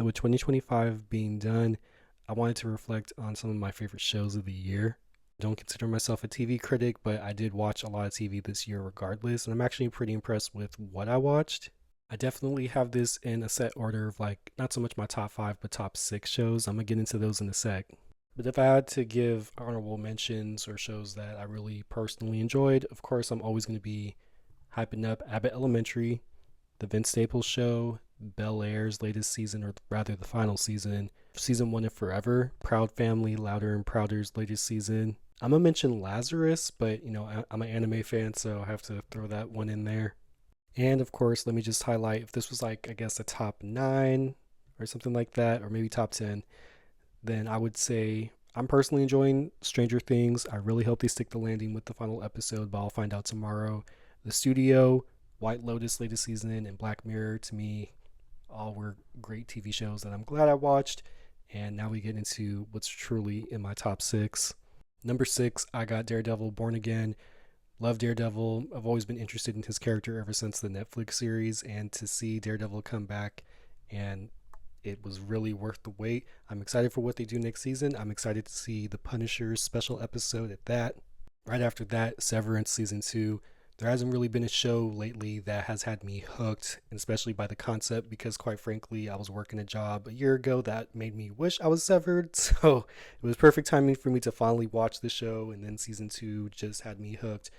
So, with 2025 being done, I wanted to reflect on some of my favorite shows of the year. I don't consider myself a TV critic, but I did watch a lot of TV this year regardless, and I'm actually pretty impressed with what I watched. I definitely have this in a set order of like not so much my top five, but top six shows. I'm gonna get into those in a sec. But if I had to give honorable mentions or shows that I really personally enjoyed, of course, I'm always going to be hyping up Abbott Elementary, The Vince Staples Show, Bel Air's latest season, or rather the final season, season one of Forever, Proud Family, Louder and Prouder's latest season. I'm gonna mention Lazarus, but I'm an anime fan, so I have to throw that one in there. And of course, let me just highlight if this was like, I guess, a top nine or something like that, or maybe top 10, then I would say I'm personally enjoying Stranger Things. I really hope they stick the landing with the final episode, but I'll find out tomorrow. The Studio, White Lotus latest season, and Black Mirror, to me, all were great TV shows that I'm glad I watched. And now we get into what's truly in my top six. Number six, I got Daredevil Born Again. Love Daredevil. I've always been interested in his character ever since the Netflix series, and to see Daredevil come back and it was really worth the wait. I'm excited for what they do next season. I'm excited to see the Punisher's special episode at that. Right after that, Severance season 2. There hasn't really been a show lately that has had me hooked, and especially by the concept, because quite frankly, I was working a job a year ago that made me wish I was severed. So it was perfect timing for me to finally watch the show, and then season 2 just had me hooked.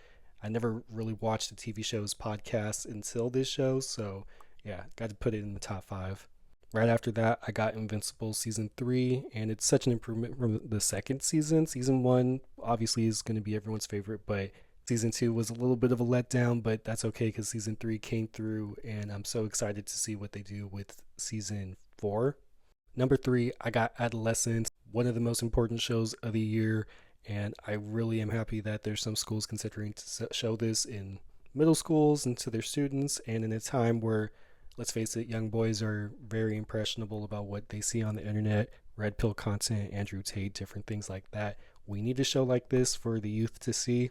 I never really watched the TV show's podcast until this show, so yeah, got to put it in the top 5. Right after that, I got Invincible season 3, and it's such an improvement from the second season. Season 1 obviously is going to be everyone's favorite, but season 2 was a little bit of a letdown, but that's okay because season 3 came through, and I'm so excited to see what they do with season 4. Number 3, I got Adolescence, one of the most important shows of the year, and I really am happy that there's some schools considering to show this in middle schools and to their students, and in a time where, let's face it, young boys are very impressionable about what they see on the internet, red pill content, Andrew Tate, different things like that. We need a show like this for the youth to see.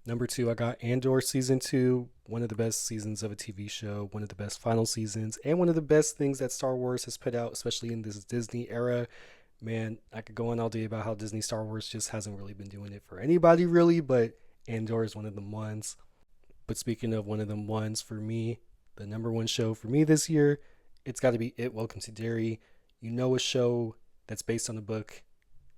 Number 2, I got Andor season 2, one of the best seasons of a TV show, one of the best final seasons, and one of the best things that Star Wars has put out, especially in this Disney era. Man, I could go on all day about how Disney Star Wars just hasn't really been doing it for anybody really, but Andor is one of them ones. But speaking of one of them ones, for me, the number one show for me this year, it's got to be It Welcome to Derry. You know, a show that's based on a book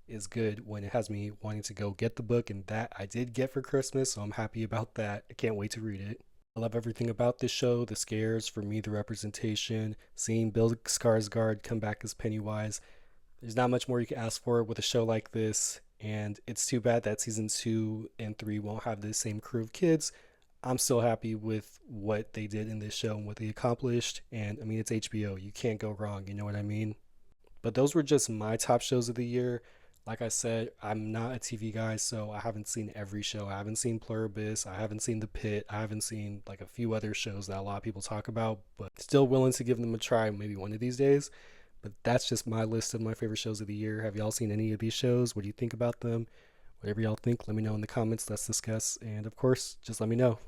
is good when it has me wanting to go get the book, and that I did get for Christmas, so I'm happy about that. I can't wait to read it. I love everything about this show, the scares, for me, the representation, seeing Bill Skarsgård come back as Pennywise. There's not much more you can ask for with a show like this, and it's too bad that season 2 and 3 won't have the same crew of kids. I'm still happy with what they did in this show and what they accomplished. And I mean, it's HBO. You can't go wrong. You know what I mean? But those were just my top shows of the year. Like I said, I'm not a TV guy, so I haven't seen every show. I haven't seen Pluribus. I haven't seen The Pit. I haven't seen like a few other shows that a lot of people talk about, but still willing to give them a try maybe one of these days. But that's just my list of my favorite shows of the year. Have y'all seen any of these shows? What do you think about them? Whatever y'all think, let me know in the comments. Let's discuss. And of course, just let me know.